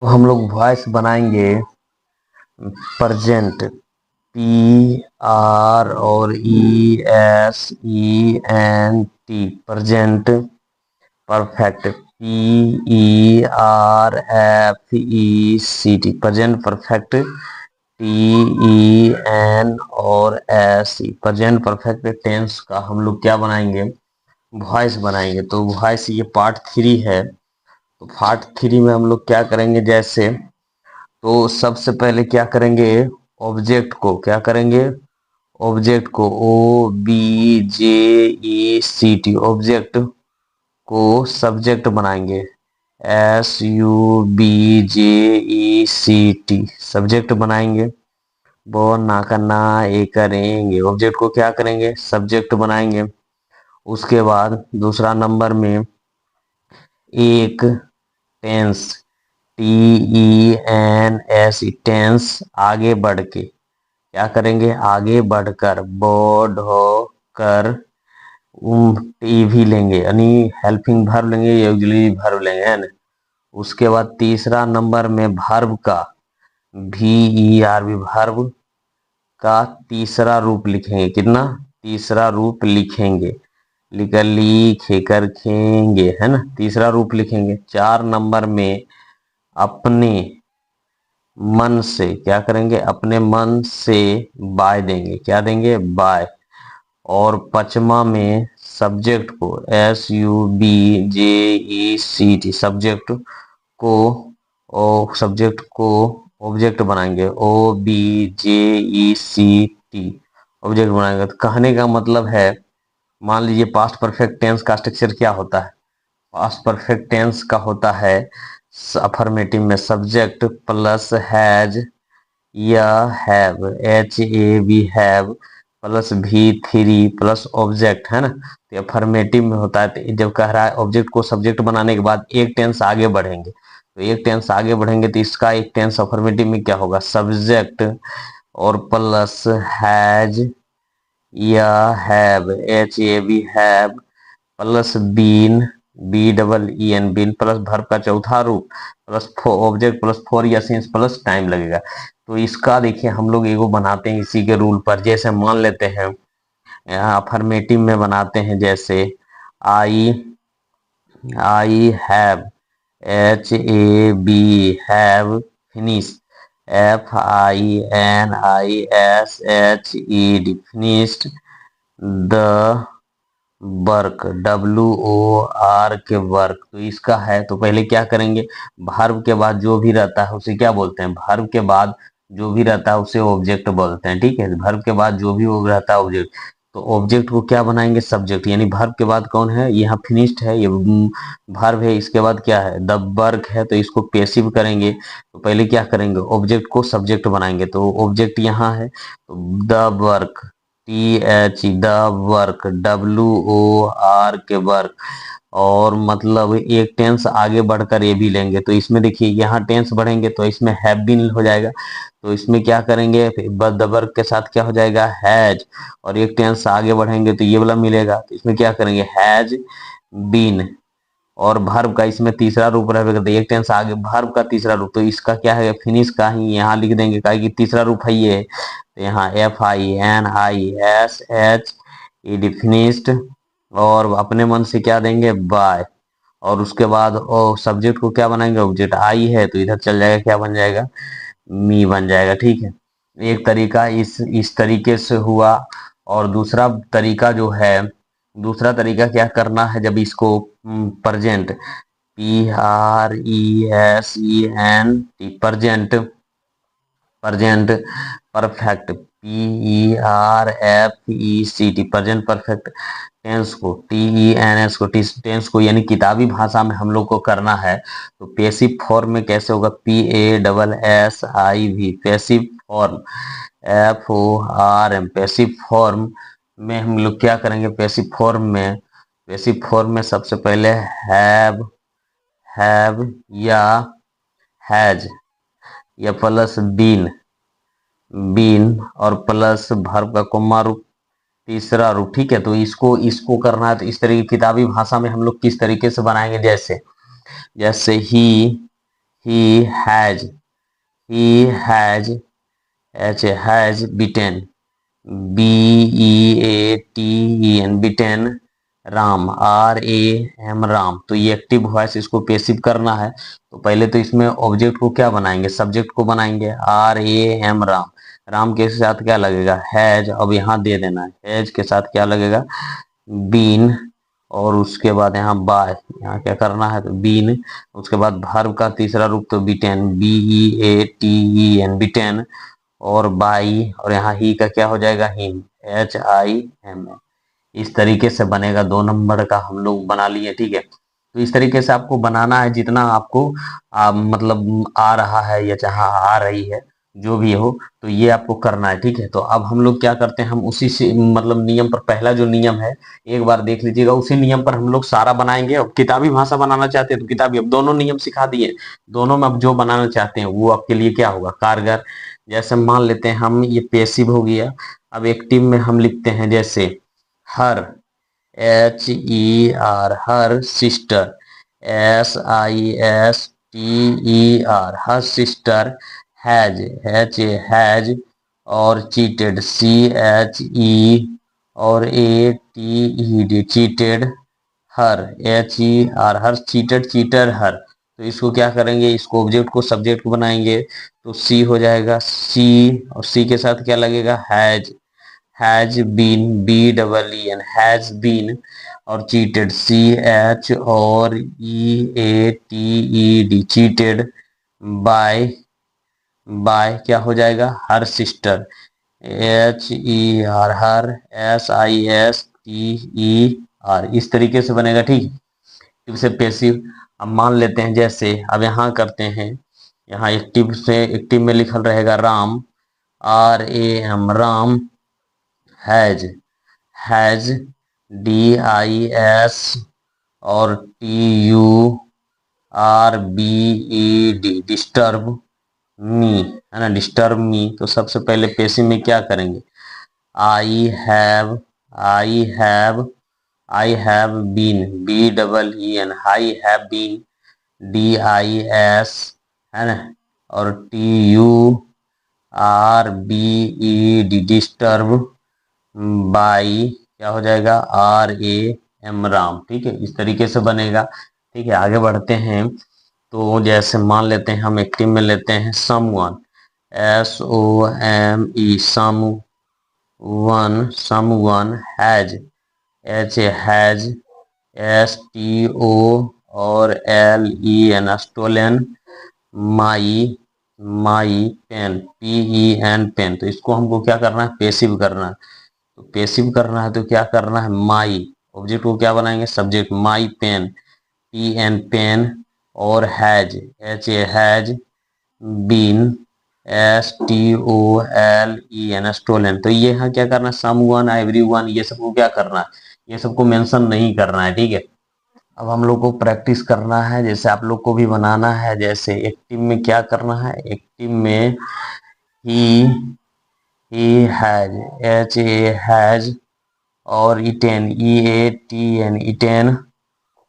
तो हम लोग वॉइस बनाएंगे प्रजेंट, पी आर और E S E N T, present perfect, P E R F E C T, present perfect, T E N और S E, present perfect tense का हम लोग क्या बनाएंगे, वॉइस बनाएंगे। तो वॉइस ये पार्ट 3 है। तो पार्ट 3 में हम लोग क्या करेंगे, जैसे तो सबसे पहले क्या करेंगे, ऑब्जेक्ट को क्या करेंगे, ऑब्जेक्ट को ओ बी जे ई सी टी, ऑब्जेक्ट को सब्जेक्ट बनाएंगे, एस यू बी जे ई सी टी, सब्जेक्ट बनाएंगे। वो ना करना ये करेंगे, ऑब्जेक्ट को क्या करेंगे, सब्जेक्ट बनाएंगे। उसके बाद दूसरा नंबर में एक tense, T E N S, tense, आगे बढ़ के क्या करेंगे, आगे बढ़कर, बढ़ कर, टी भी लेंगे यानी हेल्पिंग वर्ब लेंगे, ऑक्सिलरी वर्ब लेंगे, है ना। उसके बाद तीसरा नंबर में वर्ब का, भी ई आर बी, वर्ब का तीसरा रूप लिखेंगे। कितना, तीसरा रूप लिखेंगे, लिखे कर खेंगे, है ना, तीसरा रूप लिखेंगे। 4 नंबर में अपने मन से क्या करेंगे, अपने मन से बाय देंगे, क्या देंगे, बाय। और 5वां में सब्जेक्ट को, एस यू बी जे ई सी टी, सब्जेक्ट को, ओ सब्जेक्ट को ऑब्जेक्ट बनाएंगे, ओ बी जे ई सी टी, ऑब्जेक्ट बनाएंगे। तो कहने का मतलब है, मान लीजिए पास्ट परफेक्ट टेंस का स्ट्रक्चर क्या होता है, पास्ट परफेक्ट टेंस का होता है अफर्मेटिव में सब्जेक्ट प्लस हैज या have, H A B, have plus V three plus object, है ना। तो अफर्मेटिव में होता है, तो जब कह रहा है ऑब्जेक्ट को सब्जेक्ट बनाने के बाद एक टेंस आगे बढ़ेंगे, तो एक टेंस आगे बढ़ेंगे तो इसका एक टेंस अफर्मेटिव में क्या होगा, सब्जेक्ट और प्लस हैज या have, H A B, have plus been, B double E N, been plus verb का चौथा रूप प्लस ऑब्जेक्ट प्लस फॉर या सिंस प्लस टाइम लगेगा। तो इसका देखिए हम लोग एगो बनाते हैं इसी के रूल पर। जैसे मान लेते हैं यहाँ अफर्मेटिव में बनाते हैं, जैसे I I have, H A B, have finish, F I N I S H E D, finished the work, W O R K work. तो इसका है, तो पहले क्या करेंगे, वर्ब के बाद जो भी रहता है उसे क्या बोलते हैं, वर्ब के बाद जो भी रहता है उसे ऑब्जेक्ट बोलते हैं, ठीक है। वर्ब के बाद जो भी वो रहता है ऑब्जेक्ट, तो ऑब्जेक्ट को क्या बनाएंगे, सब्जेक्ट, यानी वर्ब के बाद कौन है, यहाँ फिनिश्ड है, ये वर्ब है, इसके बाद क्या है, द वर्क है, तो इसको पेसिव करेंगे। तो पहले क्या करेंगे, ऑब्जेक्ट को सब्जेक्ट बनाएंगे, तो ऑब्जेक्ट यहाँ है, तो the work, T H, the work, W O R K work. और मतलब एक टेंस आगे बढ़कर ये भी लेंगे, तो इसमें देखिए यहाँ टेंस बढ़ेंगे तो इसमें हैव बीन हो जाएगा, तो इसमें क्या करेंगे, द वर्क के साथ क्या हो जाएगा, हैज। और एक टेंस आगे बढ़ेंगे तो ये वाला मिलेगा, तो इसमें क्या करेंगे, हैज बीन। और वर्ब का इसमें तीसरा रूप रहेगा, तो एक टेंस आगे वर्ब का तीसरा रूप, तो इसका क्या है, फिनिश का ही यहाँ लिख देंगे, का कि तीसरा रूप है ये। तो यहाँ F I N I S H E D, finished. और अपने मन से क्या देंगे, बाय। और उसके बाद सब्जेक्ट को क्या बनाएंगे, ऑब्जेक्ट आई है तो इधर चल जाएगा, क्या बन जाएगा, मी बन जाएगा, ठीक है। एक तरीका इस तरीके से हुआ। और दूसरा तरीका जो है, दूसरा तरीका क्या करना है, जब इसको present, P R E S E N T, present, present perfect, P E R F E C T, present perfect tense को, टी ई एन एस को, टेंस को यानी किताबी भाषा में हम लोग को करना है। तो पेसिव फॉर्म में कैसे होगा, P A double S I V, passive form, F O R M, passive form में हम लोग क्या करेंगे, पैसिव फॉर्म में, पैसिव फॉर्म में सबसे पहले हैव या हैज या प्लस बीन, बीन और प्लस वर्ब का कोमा रूप, तीसरा रूप, ठीक है। तो इसको इसको करना है, तो इस तरीके किताबी भाषा में हम लोग किस तरीके से बनाएंगे, जैसे जैसे he has, he has, H has beaten, BEATEN beaten, Ram, RAM Ram. तो ये एक्टिव वॉइस, इसको पेसिव करना है तो पहले तो इसमें ऑब्जेक्ट को क्या बनाएंगे, सब्जेक्ट को बनाएंगे, RAM राम। राम के साथ क्या लगेगा, हैज। अब यहाँ दे देना है, हैज के साथ क्या लगेगा, बीन। और उसके बाद यहाँ बाय, यहाँ क्या करना है तो बीन। उसके बाद वर्ब का तीसरा रूप तो बीटेन, BEATEN बीटेन, और बाई, और यहाँ ही का क्या हो जाएगा, हिम, HIM। इस तरीके से बनेगा। 2 नंबर का हम लोग बना लिए, ठीक है। तो इस तरीके से आपको बनाना है, जितना आपको मतलब आ रहा है या चाहे आ रही है, जो भी हो, तो ये आपको करना है, ठीक है। तो अब हम लोग क्या करते हैं, हम उसी से मतलब नियम पर, पहला जो नियम है एक बार देख लीजिएगा, उसी नियम पर हम लोग सारा बनाएंगे। अब किताबी भाषा बनाना चाहते हैं तो किताबी, अब दोनों नियम सिखा दिए, दोनों में अब जो बनाना चाहते हैं वो आपके लिए क्या होगा, कारगर। जैसे मान लेते हैं हम, ये पेसिव हो गया। अब एक्टिव में हम लिखते हैं जैसे हर, HER, her sister, SISTER, her sister, has, has, और चीटेड, CHE, और ATED, चीटेड, हर, HER, हर चीटेड, चीटर हर। तो इसको क्या करेंगे, इसको ऑब्जेक्ट को सब्जेक्ट को बनाएंगे तो सी हो जाएगा, सी, और सी के साथ क्या लगेगा, has been, BEEN, has been, और चीटेड, CH, और EATED, चीटेड, बाय, क्या हो जाएगा, her sister, HER, her, SISTER। इस तरीके से बनेगा, ठीक है। फिर से पेसिव। अब मान लेते हैं जैसे, अब यहाँ करते हैं, यहाँ एक्टिव से, एक्टिव में लिखल रहेगा Ram, RAM Ram, has, has, DIS, और TURBED, डिस्टर्ब मी, है ना, डिस्टर्ब मी। तो सबसे पहले पेसिव में क्या करेंगे, I have, I have, I have been, BEEN, I have been, DIS, है ना, और TURBED, डिस्टर्ब, बाई, क्या हो जाएगा, RAM राम, ठीक है। इस तरीके से बनेगा, ठीक है। आगे बढ़ते हैं। तो जैसे मान लेते हैं, हम एक्टिव में लेते हैं someone, SOME, someone, has, has, STO, और LEN, stolen, my pen, PEN, pen. तो इसको हमको क्या करना है, पेसिव करना है। तो पेसिव करना है तो क्या करना है, माई, ऑब्जेक्ट को क्या बनाएंगे, subject, my pen, PN pen, और has, has been, STOLEN, stolen. तो ये यहाँ क्या करना है, सम वन, एवरी वन, ये सबको क्या करना है, ये सबको मेंशन नहीं करना है, ठीक है। अब हम लोग को प्रैक्टिस करना है, जैसे आप लोग को भी बनाना है। जैसे एक्टिव में क्या करना है, एक्टिव में ही, हैज, हैज, और इटेन, EATN, इटेन,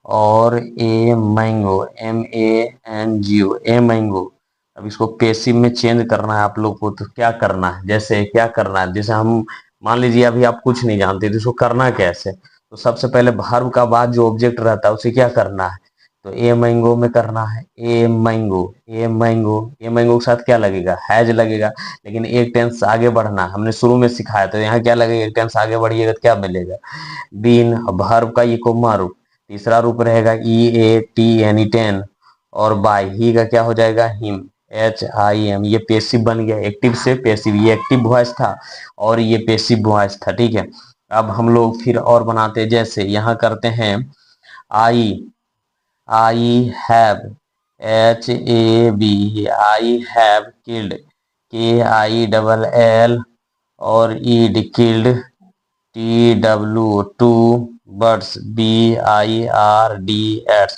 और मैंगो, MANGO, मैंगो। अब इसको पेसिव में चेंज करना है आप लोग को। तो क्या करना है, जैसे क्या करना है, जैसे हम मान लीजिए अभी आप कुछ नहीं जानते तो इसको करना कैसे। तो सबसे पहले वर्ब का बाद जो ऑब्जेक्ट रहता है उसे क्या करना है, तो मैंगो में करना है, मैंगो, मैंगो के साथ क्या लगेगा, हैज लगेगा। लेकिन एक टेंस आगे बढ़ना है, हमने शुरू में सिखाया। तो यहाँ क्या लगेगा, एक टेंस आगे बढ़िएगा तो क्या मिलेगा, बीन। वर्ब का ये कोमा रूप, तीसरा रूप रहेगा EATN, टेन, और बाय, ही का क्या हो जाएगा, हिम, HIM। ये पेसिव बन गया, एक्टिव से पेसिव। ये एक्टिव वॉइस था और ये पेसिव वॉइस था, ठीक है। अब हम लोग फिर और बनाते हैं, जैसे यहाँ करते हैं I, have, HAV, I have killed, KILL, और ed, killed, TW, two birds, BIRDS।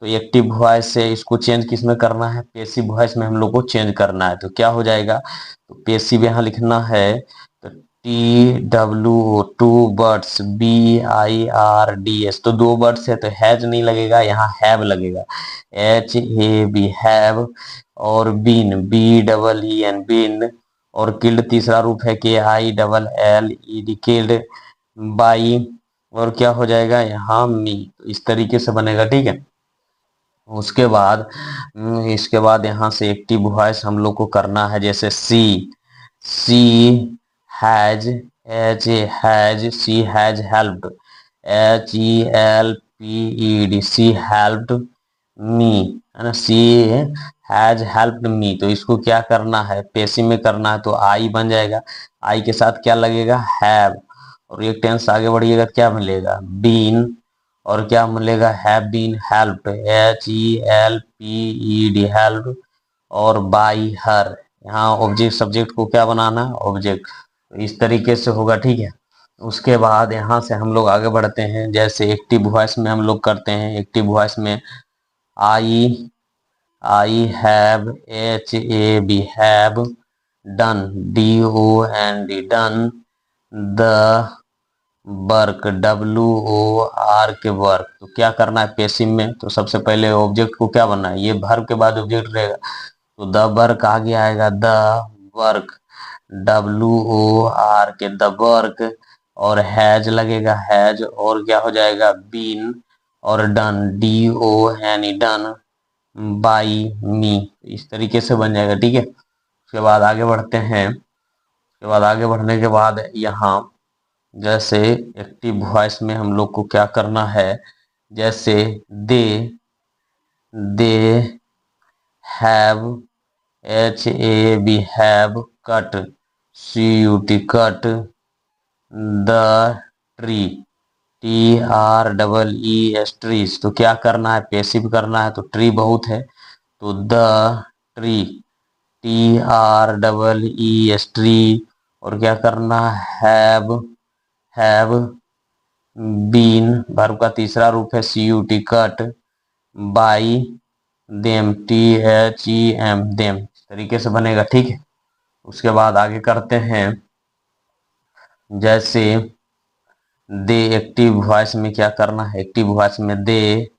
तो एक्टिव वॉइस से इसको चेंज किस में करना है, पेसिव वॉइस में हम लोग को चेंज करना है। तो क्या हो जाएगा, तो पेसिव यहाँ लिखना है, तो TWO, टू बर्ड्स, BIRDS, तो दो बर्ड्स है तो हैज नहीं लगेगा, यहाँ हैव लगेगा, HAB हैव, और बीन, BEEN बीन, और किल्ड तीसरा रूप है KILLED किल्ड, बाई, और क्या हो जाएगा यहाँ मी। तो इस तरीके से बनेगा, ठीक है। उसके बाद इसके बाद यहाँ से एक्टिव वॉइस हम लोग को करना है, जैसे she has, she has helped, HELPED, she helped me, है ना, सी हैज हेल्प्ड मी। तो इसको क्या करना है, पेशी में करना है, तो आई बन जाएगा, आई के साथ क्या लगेगा, हैव, और एक टेंस आगे बढ़िएगा क्या मिलेगा, बीन, और क्या मिलेगा, have been helped, HELPED helped, और बाई हर। यहाँ ऑब्जेक्ट सब्जेक्ट को क्या बनाना है, ऑब्जेक्ट। तो इस तरीके से होगा, ठीक है। उसके बाद यहाँ से हम लोग आगे बढ़ते हैं, जैसे एक्टिव वॉइस में हम लोग करते हैं। एक्टिव वॉइस में I have, HAB have, done, DOND done, the work, WOR के वर्क। तो क्या करना है पेसिव में, तो सबसे पहले ऑब्जेक्ट को क्या बनना है, ये वर्ब के बाद ऑब्जेक्ट रहेगा, तो द वर्क आगे आएगा, द वर्क, WOR के द वर्क, और हैज लगेगा, हैज, और क्या हो जाएगा, बीन, और done, DONE done, by me. इस तरीके से बन जाएगा, ठीक है। उसके बाद आगे बढ़ते हैं। उसके बाद आगे बढ़ने के बाद यहाँ जैसे एक्टिव वॉइस में हम लोग को क्या करना है, जैसे they they have, HAB have cut, CUT cut, the tree, TREES trees. तो क्या करना है, पेसिव करना है, तो ट्री बहुत है, तो द ट्री, TREES ट्री, और क्या करना है, हैव बीन, वर्ब का तीसरा रूप है, CUT cut, by them, THEM them. इस तरीके से बनेगा, ठीक है। उसके बाद आगे करते हैं, जैसे दे एक्टिव वॉइस में क्या करना है, एक्टिव वॉइस में they,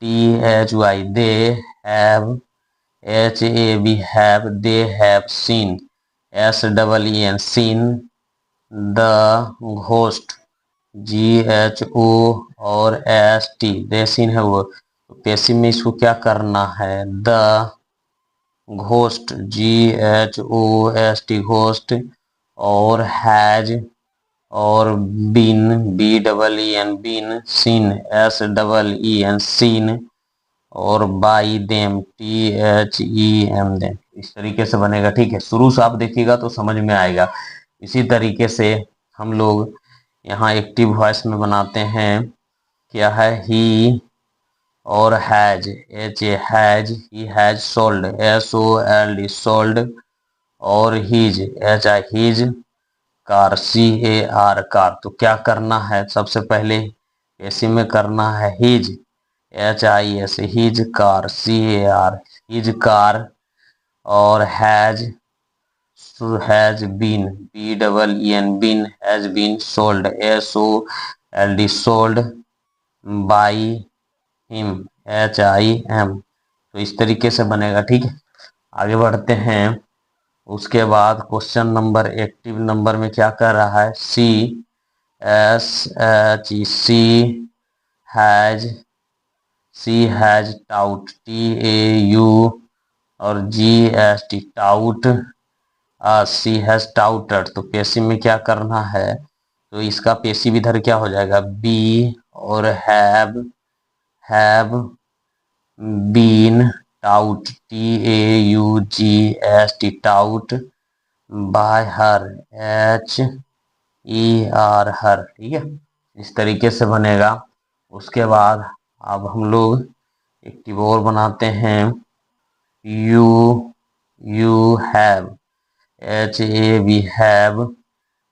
THY they have, HAB have, they have seen, SEEN seen, the ghost, GHO और ST, रेसिन है वो। तो पेसिव में इसको क्या करना है, द घोस्ट, GHOST घोस्ट, और हैज, और been, BEEN been, seen, SEEN seen, और बाई देम, THEM देम। इस तरीके से बनेगा, ठीक है। शुरू से आप देखिएगा तो समझ में आएगा। इसी तरीके से हम लोग यहाँ एक्टिव वॉइस में बनाते हैं, क्या है, ही और has, has, he has sold, SOLD sold, और his, his car, CAR car. तो क्या करना है, सबसे पहले ऐसे में करना है his, HIS his car, CAR his car, और has been, BEEN been, has been sold, SOLD sold, by him, HIM। तो इस तरीके से बनेगा, ठीक है। आगे बढ़ते हैं। उसके बाद क्वेश्चन नंबर, एक्टिव नंबर में क्या कर रहा है, CSH हैज, टाउट, TAU, और GST taught, she has taughted. तो पेसिव में क्या करना है, तो इसका पेसिव इधर क्या हो जाएगा, बी, और have been taught, TAUGST taught, by her, HER her, ठीक है। इस तरीके से बनेगा। उसके बाद अब हम लोग एक्टिव और बनाते हैं, you have, HAV have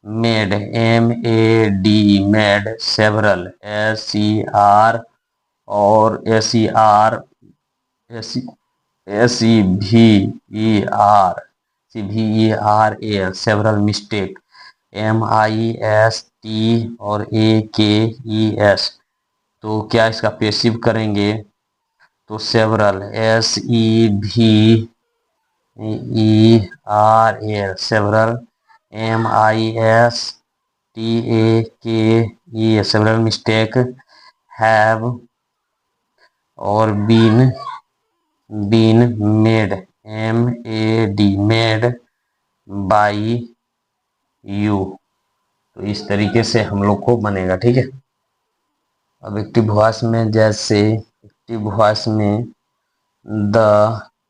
made, MAD made, several, SER, और SEVER, SEVERAL several mistake, MIST और AKES। तो क्या इसका पेसिव करेंगे तो several, SEVERAL, several, MISTAKE, several mistake, have और been made, made by you. तो इस तरीके से हम लोग को बनेगा, ठीक है। अब एक्टिव वॉइस में, जैसे एक्टिव वॉइस में the,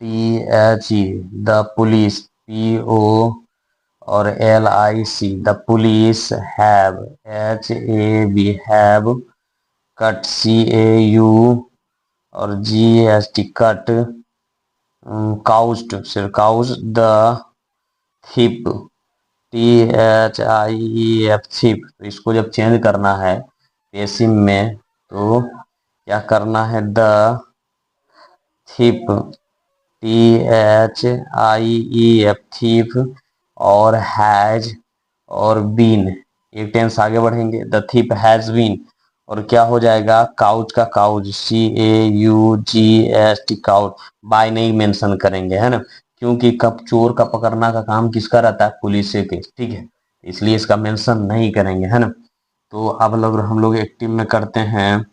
THE, the police, PO और LIC, the police, have, HAV, have, cut, CAU और GST, कट, काउस्ट, सिर काउस्ट, द थिप, THIEF, थिप। तो इसको जब चेंज करना है पेसिव में तो क्या करना है, द थिप, THIEF, थीफ और हैज और बीन, एक टेंस आगे बढ़ेंगे, द थीप हैज बीन। और क्या हो जाएगा, काउच का काउच, CAUGST, काउच। बाय नहीं मेंशन करेंगे, है ना, क्योंकि कब चोर का पकड़ना का काम किसका रहता है, पुलिस के, ठीक है, इसलिए इसका मेंशन नहीं करेंगे, है ना। तो अब लोग हम लोग एक्टिव में करते हैं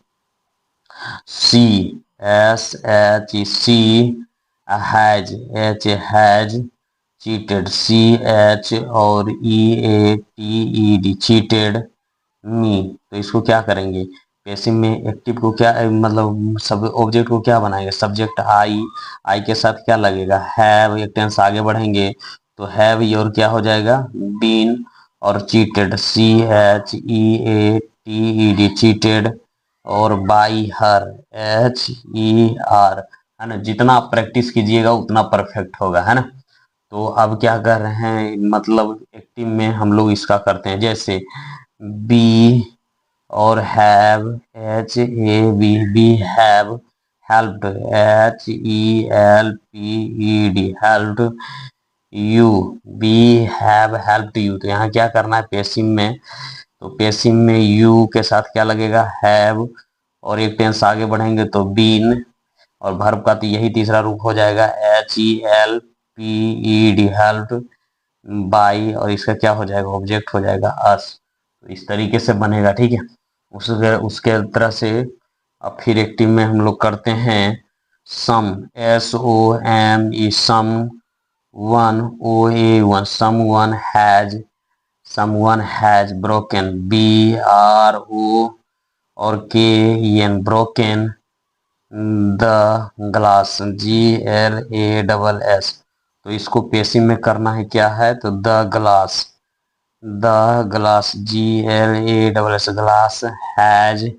CSHC, has, has cheated, CH और EATED, चीटेड मी। तो इसको क्या करेंगे, पैसिव में एक्टिव को क्या मतलब सब ऑब्जेक्ट को क्या बनाएंगे, सब्जेक्ट आई के साथ क्या लगेगा, हैव, एक टेंस आगे बढ़ेंगे तो हैव और क्या हो जाएगा, बीन और चीटेड, CHEATED, चीटेड और बाई हर, HER, है ना। जितना आप प्रैक्टिस कीजिएगा उतना परफेक्ट होगा, है ना। तो अब क्या कर रहे हैं, मतलब एक्टिव में हम लोग इसका करते हैं, जैसे बी और have, HAV, have helped, HELPED, helped you, we have helped you. तो यहाँ क्या करना है पेसिव में, तो पेसिव में यू के साथ क्या लगेगा, हैव और एक टेंस आगे बढ़ेंगे तो बीन और वर्ब का तो यही तीसरा रूप हो जाएगा, HELPED, हेल्प्ड बाई और इसका क्या हो जाएगा, ऑब्जेक्ट हो जाएगा अस। तो इस तरीके से बनेगा, ठीक है। उसके उसके तरह से अब फिर एक्टिव में हम लोग करते हैं some, SOME, someone, OA1, someone has broken, BRO और KEN, broken the glass, GLASS। तो इसको पेसिव में करना है क्या है, तो the glass, GLASS, glass, has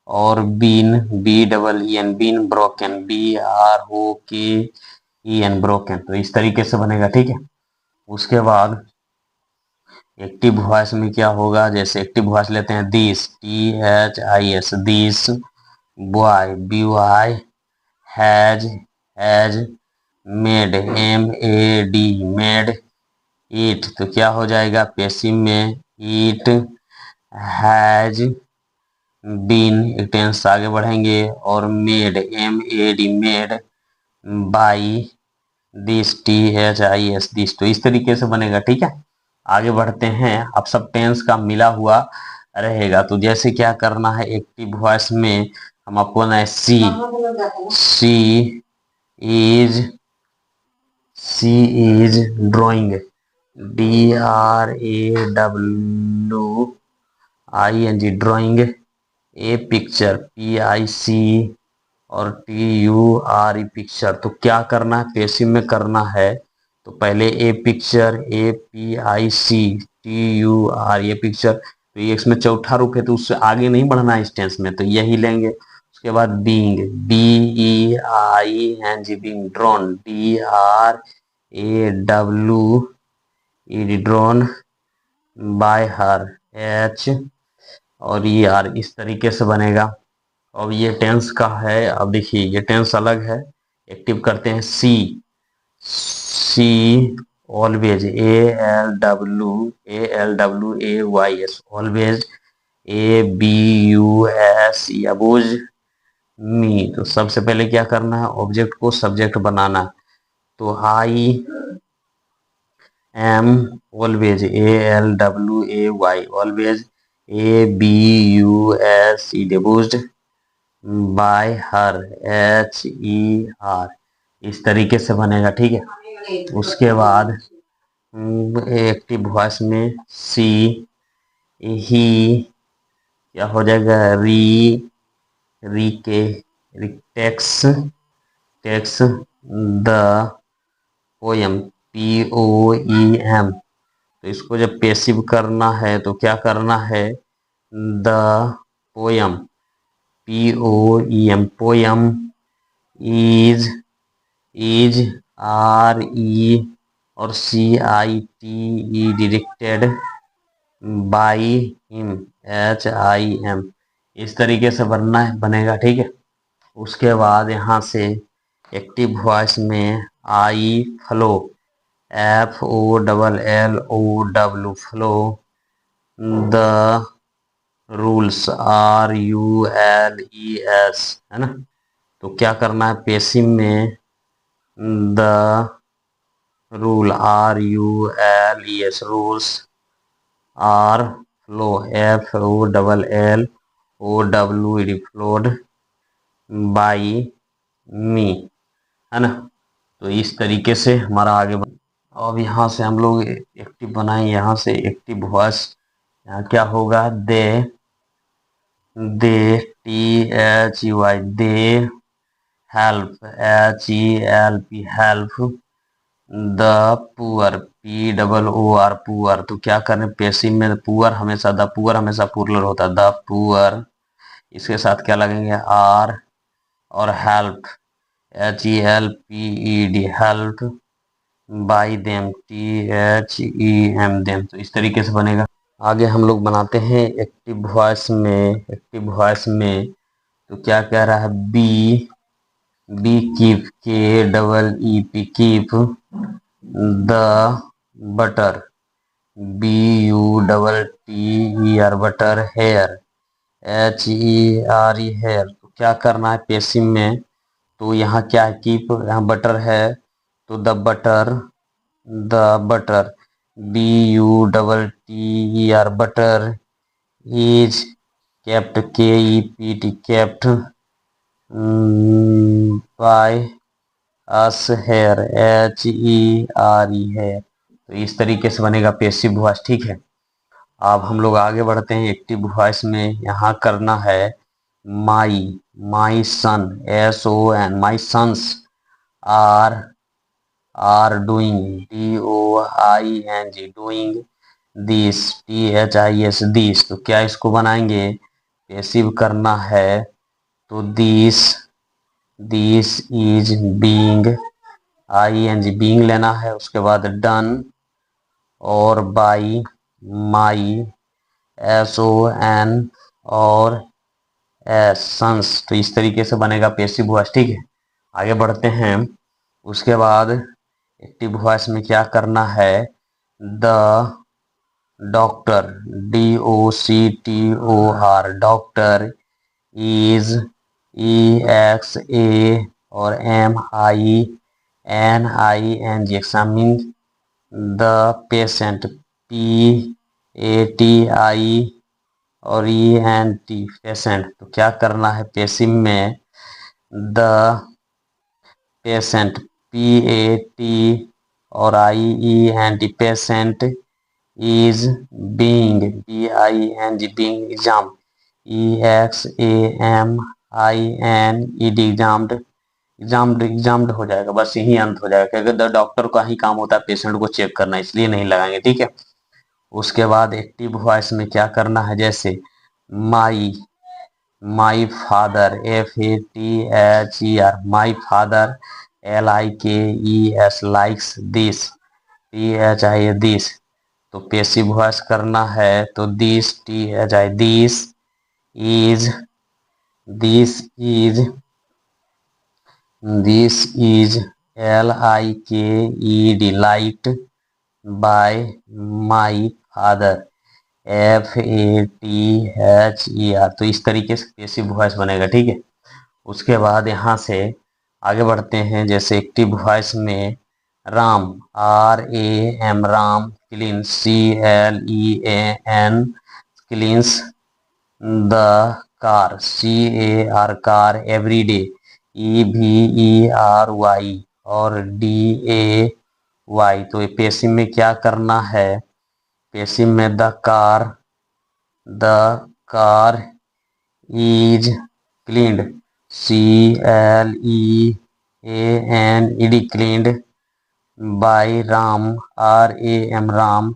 और been, BEEN, been, broken, BROKEN, broken. तो इस तरीके से बनेगा, ठीक है। उसके बाद एक्टिव वॉइस में क्या होगा, जैसे एक्टिव वॉइस लेते हैं this, THIS, this, boy, BY, has made, MAD, made it. तो क्या हो जाएगा पेसिव में, ईट हैज बीन, एक टेंस आगे बढ़ेंगे और made, MAD, made by this, THIS, this. तो इस तरीके से बनेगा, ठीक है। आगे बढ़ते हैं, अब सब टेंस का मिला हुआ रहेगा। तो जैसे क्या करना है एक्टिव वॉइस में, हम आपको ना है is she is drawing, DRAWING, drawing a picture, PIC और TURE, पिक्चर। तो क्या करना है पेसिव में करना है, तो पहले ए पिक्चर, APICTUR, ये पिक्चर। तो ये इसमें चौथा रूप है तो उससे आगे नहीं बढ़ना है इस टेंस में, तो यही लेंगे। उसके बाद being, BEING, being, drone, DRAWED, drone bye हर, H और ER, इस तरीके से बनेगा। अब ये टेंस का है, अब देखिए ये टेंस अलग है। एक्टिव करते हैं सी ऑलवेज ALWAYS ऑलवेज ABUS अबूज मी। तो सबसे पहले क्या करना है, ऑब्जेक्ट को सब्जेक्ट बनाना। तो I am always ALWAY always ABUS abused by her HER। इस तरीके से बनेगा, ठीक है। उसके बाद एक्टिव वॉइस में सी ही क्या हो जाएगा, री के takes takes the poem POEM। तो इसको जब पेसिव करना है तो क्या करना है, the poem POEM poem is RE और CITE directed by him HIM। इस तरीके से बनेगा, ठीक है। उसके बाद यहाँ से एक्टिव वॉइस में I follow FOLLOW follow the rules RULES, है ना। तो क्या करना है, पेसिव में the rule RULES rules are follow FOLLOW followed by me, है ना। तो इस तरीके से हमारा आगे अब यहाँ से हम लोग एक्टिव बनाएंगे। यहाँ से एक्टिव वॉइस यहाँ क्या होगा, दे THEY they help HELP help the poor POOR poor. तो क्या करें, पेसिव में पुअर हमेशा प्लूरल होता है, द पुअर। इसके साथ क्या लगेंगे, आर और help HELPED help by them THEM them. तो इस तरीके से बनेगा। आगे हम लोग बनाते हैं एक्टिव वॉइस में तो क्या कह रहा है, we keep KEEP keep the butter BUTTER butter here HERE here. तो क्या करना है पेसिव में, तो यहाँ क्या है, कीप यहाँ बटर है तो the butter BUTTER butter is kept KEPT kept by us here HERE here. तो इस तरीके से बनेगा पेसिव वॉइस, ठीक है। अब हम लोग आगे बढ़ते हैं एक्टिव वॉइस में। यहाँ करना है my son SON my sons are doing DOING doing this THIS this. तो क्या इसको बनाएंगे, पेसिव करना है तो this is being ING being लेना है। उसके बाद डन और बाई माई SON और सन्स। तो इस तरीके से बनेगा पेसिव वॉइस, ठीक है। आगे बढ़ते हैं। उसके बाद एक्टिव वॉइस में क्या करना है, the doctor DOCTOR doctor is EXA और MINING examining the patient PATI और ENT पेशेंट। तो क्या करना है पेसिव में, द पेशेंट PAT और IENT patient is being being exam EXAMINED examined हो जाएगा, बस यही अंत हो जाएगा क्योंकि द डॉक्टर का ही काम होता है पेशेंट को चेक करना, इसलिए नहीं लगाएंगे, ठीक है। उसके बाद एक्टिव वॉइस में क्या करना है, जैसे my father FATHER my father LIKES likes this THI this. तो पेसिव वॉइस करना है तो this THI this is LIKED light by my father, FATHER। तो इस तरीके से पेसिव वॉइस बनेगा, ठीक है। उसके बाद यहाँ से आगे बढ़ते हैं। जैसे एक्टिव वॉइस में Ram, RAM, Ram, clean, CLEAN, cleans the car, CAR, car, everyday, EVERY, और DAY। तो ये पेसिव में क्या करना है? पेसिव में the car is cleaned, CLEANED, cleaned by Ram, RAM, Ram,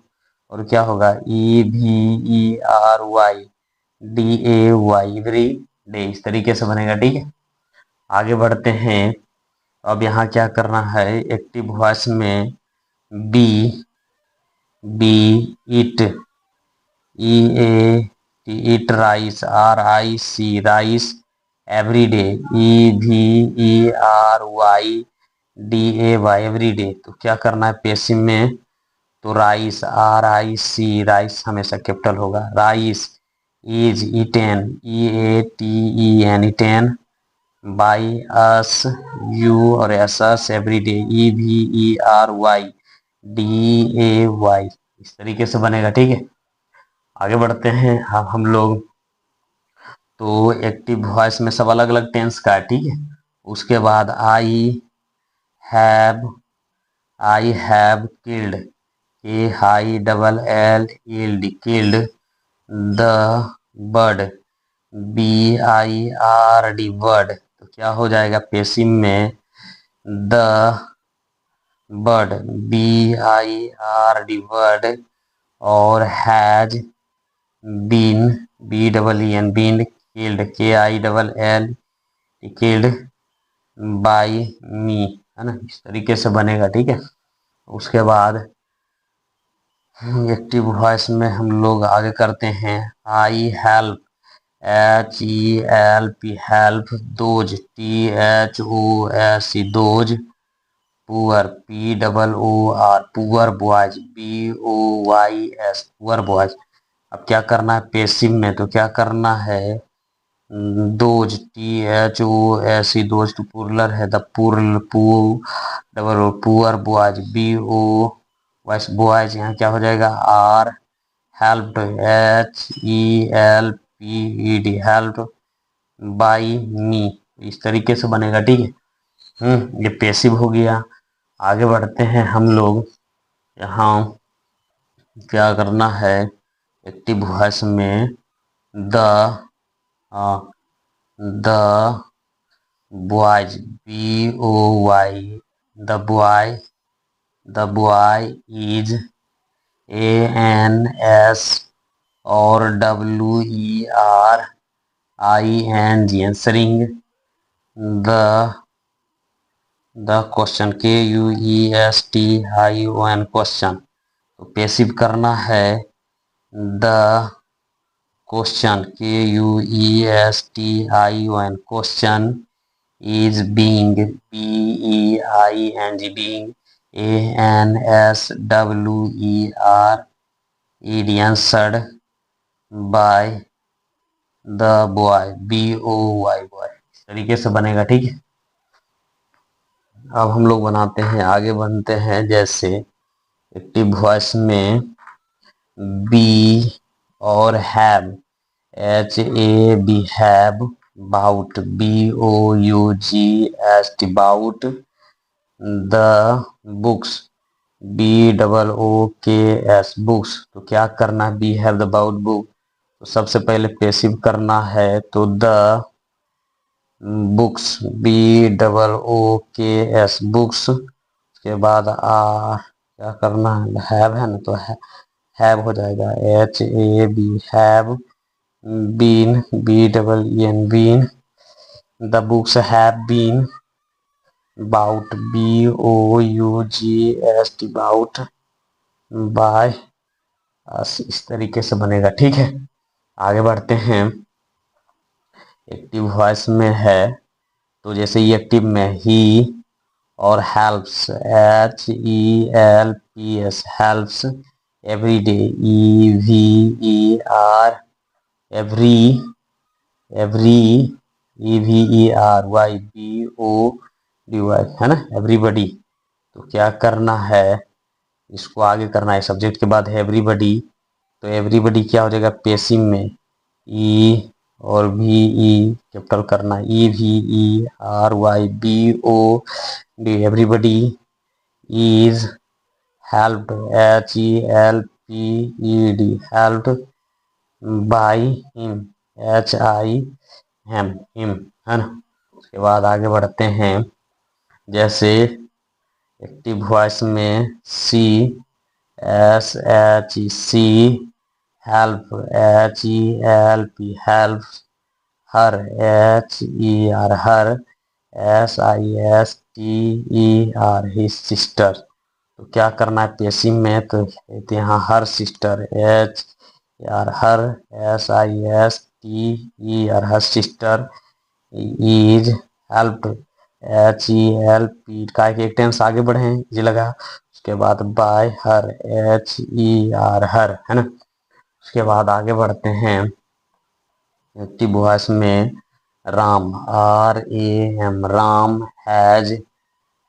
और क्या होगा? EVERY, every day. इस तरीके से बनेगा, ठीक है। आगे बढ़ते हैं। अब यहाँ क्या करना है? एक्टिव वॉइस में we, eat, EAT, rice, RIC, rice, everyday, EVERYDAY, everyday. तो क्या करना है पेसिव में? तो राइस, RIC, राइस हमेशा कैपिटल होगा। Rice is eaten, EATEN, eaten by us, U और एस, एवरीडे, EVERYDAY। इस तरीके से बनेगा, ठीक है। आगे बढ़ते हैं अब हम लोग। तो एक्टिव वॉइस में सब अलग अलग टेंस का है, ठीक है। उसके बाद have I have killed, KILLED, killed the bird, BIRD, bird. तो क्या हो जाएगा पेसिव में? द बर्ड, BIRD, बर्ड, और has been, BEEN, been, killed, KILL, killed by me, है ना। इस तरीके से बनेगा, ठीक है। उसके बाद एक्टिव वॉइस में हम लोग आगे करते हैं। I help, HELP, help, those, THOS, those, poor, POOR, poor boys, BOYS, poor boys. अब क्या करना है पेसिव में? तो क्या करना है? Those, THOS, those, two plural है, the poor boys, BO boys. यहाँ क्या हो जाएगा? Are helped, HELPED, helped by me. इस तरीके से बनेगा, ठीक है। ये पेसिव हो गया। आगे बढ़ते हैं हम लोग। यहाँ क्या करना है एक्टिव वॉइस में? The the boys, BOY, the boy is ANS और WERING, answering the question, QUESTION, question. तो पेसिव करना है the question, QUESTION, question is being, BEING, being, ANSWERED, answered by the boy, BOY, boy। इस तरीके से बनेगा, ठीक है। अब हम लोग बनाते हैं, आगे बनते हैं। जैसे एक्टिव वॉइस में बी और have, HAB, have, bought, BOUGST, bought the books, BOOKS, books. तो क्या करना है? We have the bought book. तो सबसे पहले पेसिव करना है, तो द बुक्स, BOOKS, बुक्स। उसके बाद क्या करना है? हैव है ना, तो हैव हो जाएगा, HAB, have been, BEEN, been the books have been bought, BOUGST, bought by us. इस तरीके से बनेगा, ठीक है। आगे बढ़ते हैं। एक्टिव वॉइस में है, तो जैसे ये एक्टिव में ही और helps HELPS helps every day EVER every every EVERYBODY है ना, एवरीबडी। तो क्या करना है, इसको आगे करना है, सब्जेक्ट के बाद है एवरीबडी। तो एवरीबडी क्या हो जाएगा पेसिव में ई और भी ई कैपिटल करना है EVERYBOD everybody is helped HELPED helped by him HIM है ना। उसके बाद आगे बढ़ते हैं, जैसे एक्टिव वॉइस में CSHC help HELP help her HER her SISTER his sister. तो क्या करना है पेसिव में, तो यहाँ हर sister HER her SISTER her sister is helped HELP का एक टेंस आगे बढ़े हैं ये लगा। उसके बाद बाय हर HER हर है ना। उसके बाद आगे बढ़ते हैं एक्टिव वॉइस में Ram RAM Ram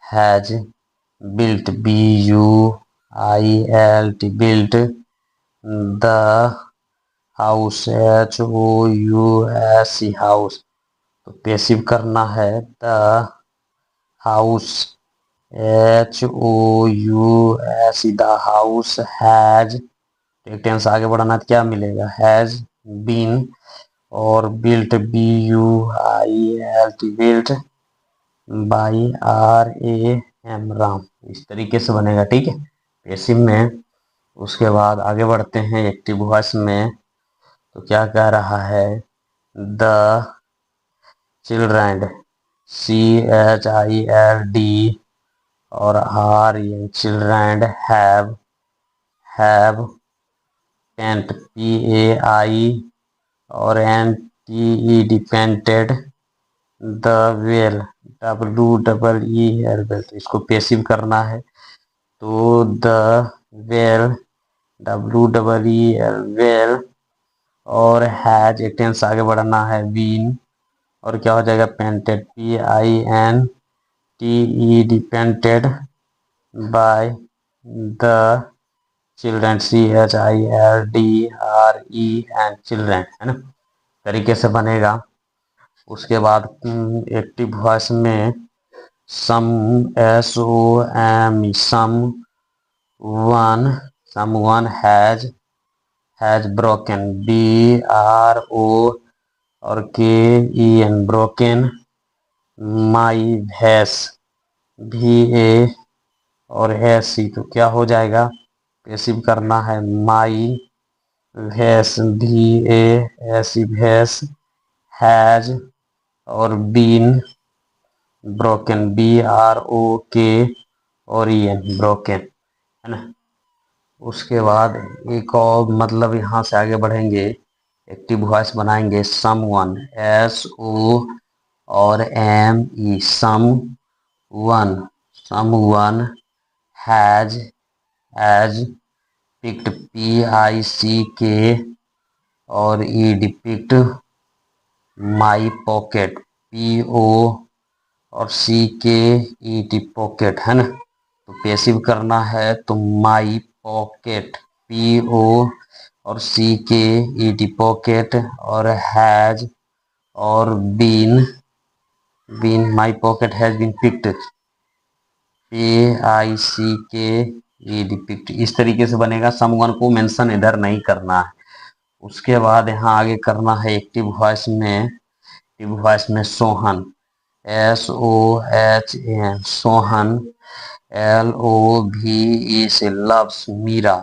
has built BUILT built the house HOUS house. तो पेसिव करना है the house HOUS the house has. एक टेंस आगे बढ़ाना तो क्या मिलेगा हैज बीन और built BUILT built by RAM Ram. इस तरीके से बनेगा, ठीक है, पेसिव में। उसके बाद आगे बढ़ते हैं एक्टिव वॉइस में। तो क्या कह रहा है द चिल्ड्रन CHILD और चिल्ड्रन हैव पेंट PAI और NTED painted the well WEEL well. तो इसको पेसिव करना है, तो द वेल WEEL वेल और हैज एक टेंस आगे बढ़ना है बीन और क्या हो जाएगा painted PINTED painted by the children CHILDREN children है ना, तरीके से बनेगा। उसके बाद एक्टिव वॉइस में सम SOM someone has broken BRO और KEN ब्रोकन माई भैंस VA और SC। तो क्या हो जाएगा पेसिव करना है माई भैंस VASC भैंस हैज और बीन ब्रोकन BROK और EN ब्रोकन है ना। उसके बाद एक और मतलब यहाँ से आगे बढ़ेंगे, एक्टिव वॉइस बनाएंगे समवन SO और ME someone has picked PICK और ED picked my pocket PO और CKET पॉकेट है ना। तो पेसिव करना है तो माई पॉकेट PO और CKET पॉकेट और हैज और been my pocket has been picked PICKED picked. इस तरीके से बनेगा, समवन को मेंशन इधर नहीं करना है। उसके बाद यहाँ आगे करना है एक्टिव वॉइस में सोहन SOHN सोहन LOVE से लव्स मीरा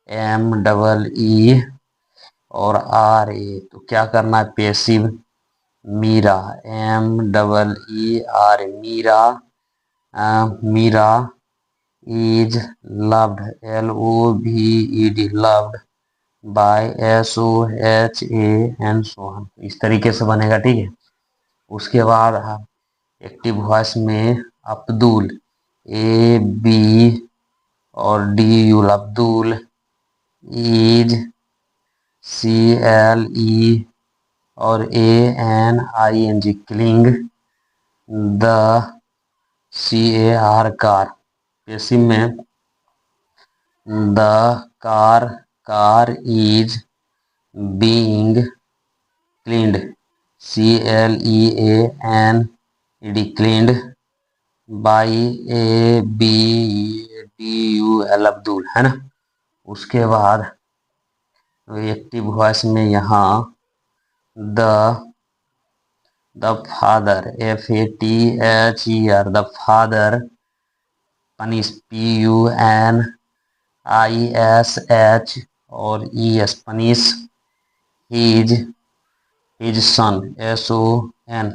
MEE और RA। तो क्या करना है passive Meera MEER Meera is loved LOVED loved by SOHAN Sohan. इस तरीके से बनेगा, ठीक है। उसके बाद एक्टिव वॉइस में अब्दुल ए बी और D U L Abdul, is C L E और A N I N G cleaning, the C A R car, passive में the car is being cleaned, C L E A N E D cleaned by A B D U L Abdul, है ना। उसके बाद active voice में यहाँ the father FATHER, the father punish PUNISH और ES punish his son SON,